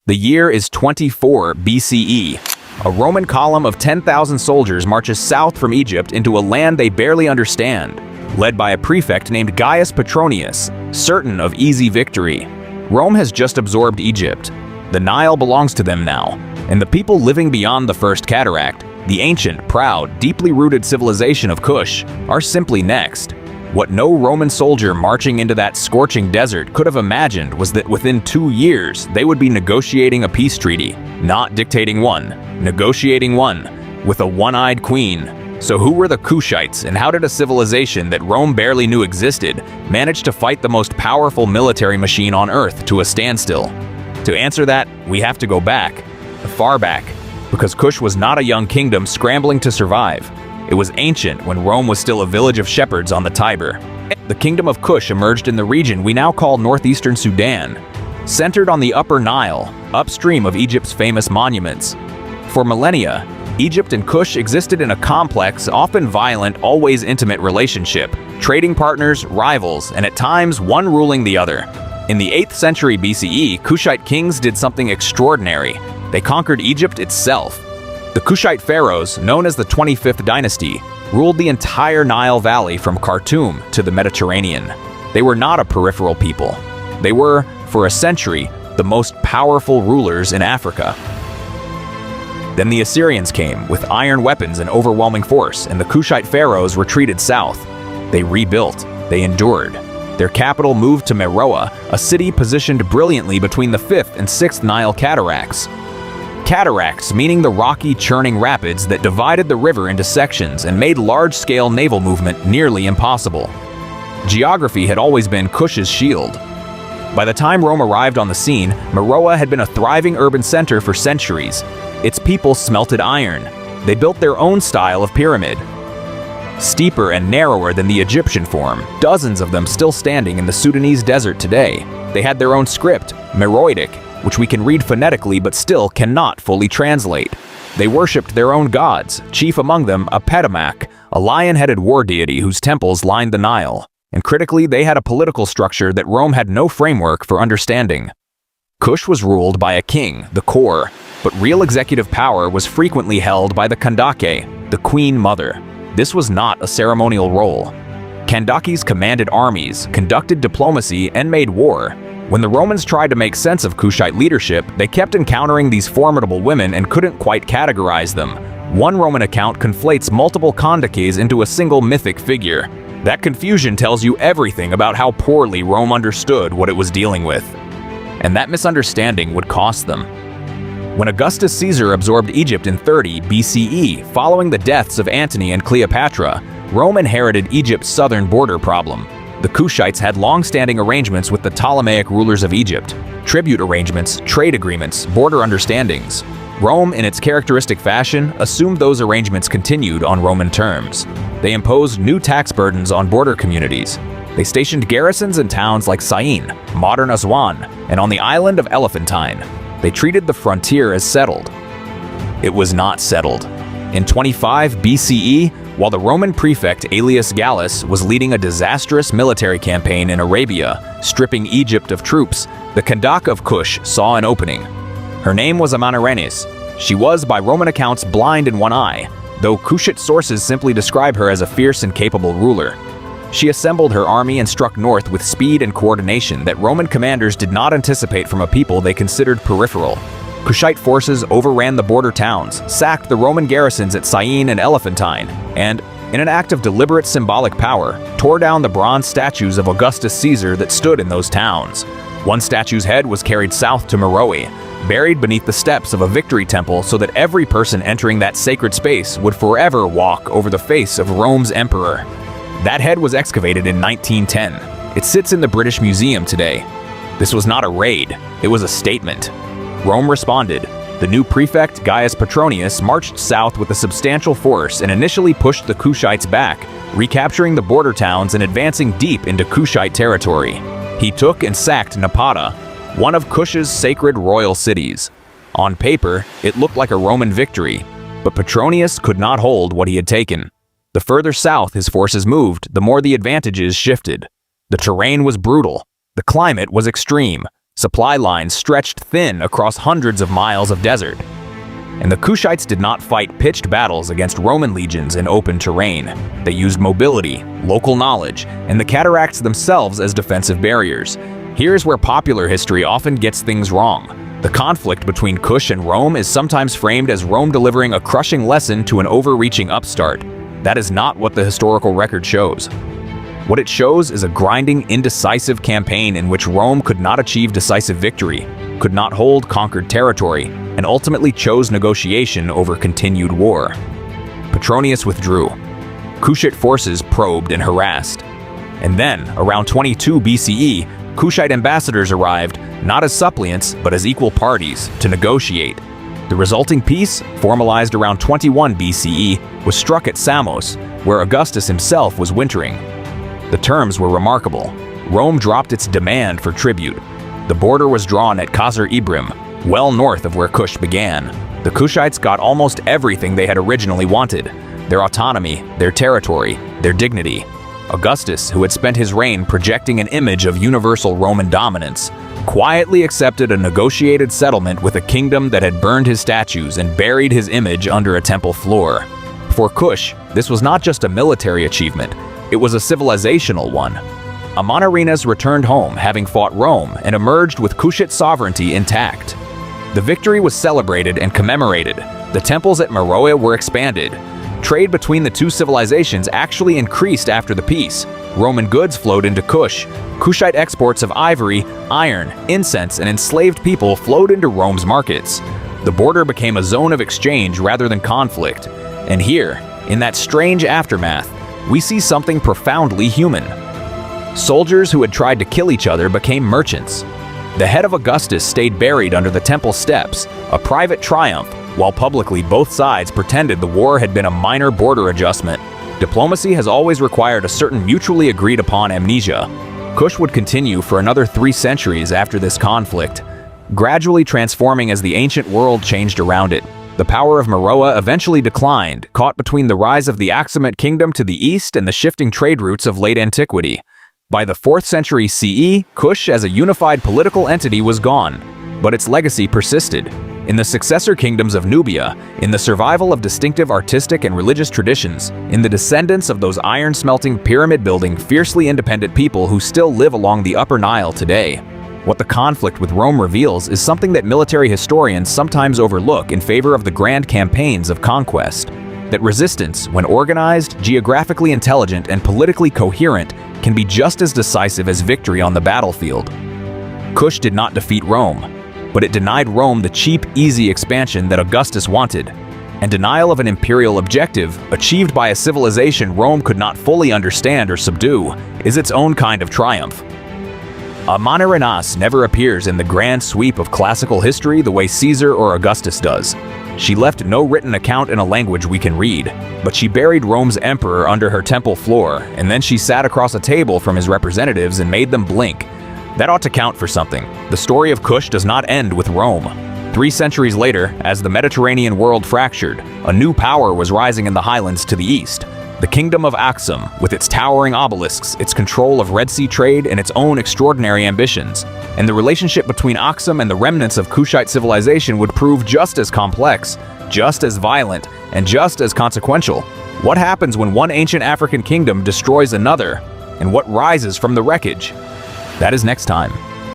The year is 24 BCE. A Roman column of 10,000 soldiers marches south from Egypt into a land they barely understand, led by a prefect named Gaius Petronius, certain of easy victory. Rome has just absorbed Egypt. The Nile belongs to them now, and the people living beyond the First Cataract, the ancient, proud, deeply rooted civilization of Kush, are simply next. What no Roman soldier marching into that scorching desert could have imagined was that within 2 years they would be negotiating a peace treaty, not dictating one, negotiating one, with a one-eyed queen. So who were the Kushites, and how did a civilization that Rome barely knew existed manage to fight the most powerful military machine on Earth to a standstill? To answer that, we have to go back, far back, because Kush was not a young kingdom scrambling to survive. It was ancient when Rome was still a village of shepherds on the Tiber. The Kingdom of Kush emerged in the region we now call northeastern Sudan, centered on the Upper Nile, upstream of Egypt's famous monuments. For millennia, Egypt and Kush existed in a complex, often violent, always intimate relationship, trading partners, rivals, and at times one ruling the other. In the 8th century BCE, Kushite kings did something extraordinary. They conquered Egypt itself. The Kushite pharaohs, known as the 25th dynasty, ruled the entire Nile Valley from Khartoum to the Mediterranean. They were not a peripheral people. They were, for a century, the most powerful rulers in Africa. Then the Assyrians came with iron weapons and overwhelming force, and the Kushite pharaohs retreated south. They rebuilt. They endured. Their capital moved to Meroe, a city positioned brilliantly between the 5th and 6th Nile cataracts. Cataracts meaning the rocky, churning rapids that divided the river into sections and made large-scale naval movement nearly impossible. Geography had always been Kush's shield. By the time Rome arrived on the scene, Meroe had been a thriving urban center for centuries. Its people smelted iron. They built their own style of pyramid. Steeper and narrower than the Egyptian form, dozens of them still standing in the Sudanese desert today. They had their own script, Meroitic, which we can read phonetically but still cannot fully translate. They worshipped their own gods, chief among them Apetamak, a lion-headed war deity whose temples lined the Nile. And critically, they had a political structure that Rome had no framework for understanding. Kush was ruled by a king, the core, but real executive power was frequently held by the Kandake, the queen mother. This was not a ceremonial role. Kandakes commanded armies, conducted diplomacy, and made war. When the Romans tried to make sense of Kushite leadership, they kept encountering these formidable women and couldn't quite categorize them. One Roman account conflates multiple Kandakes into a single mythic figure. That confusion tells you everything about how poorly Rome understood what it was dealing with. And that misunderstanding would cost them. When Augustus Caesar absorbed Egypt in 30 BCE, following the deaths of Antony and Cleopatra, Rome inherited Egypt's southern border problem. The Kushites had long-standing arrangements with the Ptolemaic rulers of Egypt, tribute arrangements, trade agreements, border understandings. Rome, in its characteristic fashion, assumed those arrangements continued on Roman terms. They imposed new tax burdens on border communities. They stationed garrisons in towns like Syene, modern Aswan, and on the island of Elephantine. They treated the frontier as settled. It was not settled. In 25 BCE, while the Roman prefect Aelius Gallus was leading a disastrous military campaign in Arabia, stripping Egypt of troops, the Kandake of Kush saw an opening. Her name was Amanirenas. She was, by Roman accounts, blind in one eye, though Kushite sources simply describe her as a fierce and capable ruler. She assembled her army and struck north with speed and coordination that Roman commanders did not anticipate from a people they considered peripheral. Kushite forces overran the border towns, sacked the Roman garrisons at Syene and Elephantine, and, in an act of deliberate symbolic power, tore down the bronze statues of Augustus Caesar that stood in those towns. One statue's head was carried south to Meroe, buried beneath the steps of a victory temple so that every person entering that sacred space would forever walk over the face of Rome's emperor. That head was excavated in 1910. It sits in the British Museum today. This was not a raid, it was a statement. Rome responded. The new prefect, Gaius Petronius, marched south with a substantial force and initially pushed the Kushites back, recapturing the border towns and advancing deep into Kushite territory. He took and sacked Napata, one of Kush's sacred royal cities. On paper, it looked like a Roman victory, but Petronius could not hold what he had taken. The further south his forces moved, the more the advantages shifted. The terrain was brutal. The climate was extreme. Supply lines stretched thin across hundreds of miles of desert. And the Kushites did not fight pitched battles against Roman legions in open terrain. They used mobility, local knowledge, and the cataracts themselves as defensive barriers. Here's where popular history often gets things wrong. The conflict between Kush and Rome is sometimes framed as Rome delivering a crushing lesson to an overreaching upstart. That is not what the historical record shows. What it shows is a grinding, indecisive campaign in which Rome could not achieve decisive victory, could not hold conquered territory, and ultimately chose negotiation over continued war. Petronius withdrew. Kushite forces probed and harassed. And then, around 22 BCE, Kushite ambassadors arrived, not as suppliants, but as equal parties, to negotiate. The resulting peace, formalized around 21 BCE, was struck at Samos, where Augustus himself was wintering. The terms were remarkable. Rome dropped its demand for tribute. The border was drawn at Qasr Ibrim, well north of where Kush began. The Kushites got almost everything they had originally wanted: their autonomy, their territory, their dignity. Augustus, who had spent his reign projecting an image of universal Roman dominance, quietly accepted a negotiated settlement with a kingdom that had burned his statues and buried his image under a temple floor. For Kush, this was not just a military achievement, it was a civilizational one. Amanirenas returned home, having fought Rome, and emerged with Kushite sovereignty intact. The victory was celebrated and commemorated. The temples at Meroe were expanded. Trade between the two civilizations actually increased after the peace. Roman goods flowed into Kush. Kushite exports of ivory, iron, incense, and enslaved people flowed into Rome's markets. The border became a zone of exchange rather than conflict. And here, in that strange aftermath, we see something profoundly human. Soldiers who had tried to kill each other became merchants. The head of Augustus stayed buried under the temple steps, a private triumph, while publicly both sides pretended the war had been a minor border adjustment. Diplomacy has always required a certain mutually agreed upon amnesia. Kush would continue for another 3 centuries after this conflict, gradually transforming as the ancient world changed around it. The power of Meroe eventually declined, caught between the rise of the Aksumite kingdom to the east and the shifting trade routes of late antiquity. By the 4th century CE, Kush as a unified political entity was gone, but its legacy persisted. In the successor kingdoms of Nubia, in the survival of distinctive artistic and religious traditions, in the descendants of those iron-smelting, pyramid-building, fiercely independent people who still live along the Upper Nile today. What the conflict with Rome reveals is something that military historians sometimes overlook in favor of the grand campaigns of conquest. That resistance, when organized, geographically intelligent, and politically coherent, can be just as decisive as victory on the battlefield. Kush did not defeat Rome, but it denied Rome the cheap, easy expansion that Augustus wanted. And denial of an imperial objective, achieved by a civilization Rome could not fully understand or subdue, is its own kind of triumph. Amanirenas never appears in the grand sweep of classical history the way Caesar or Augustus does. She left no written account in a language we can read, but she buried Rome's emperor under her temple floor, and then she sat across a table from his representatives and made them blink. That ought to count for something. The story of Kush does not end with Rome. 3 centuries later, as the Mediterranean world fractured, a new power was rising in the highlands to the east. The Kingdom of Aksum, with its towering obelisks, its control of Red Sea trade, and its own extraordinary ambitions. And the relationship between Aksum and the remnants of Kushite civilization would prove just as complex, just as violent, and just as consequential. What happens when one ancient African kingdom destroys another? And what rises from the wreckage? That is next time.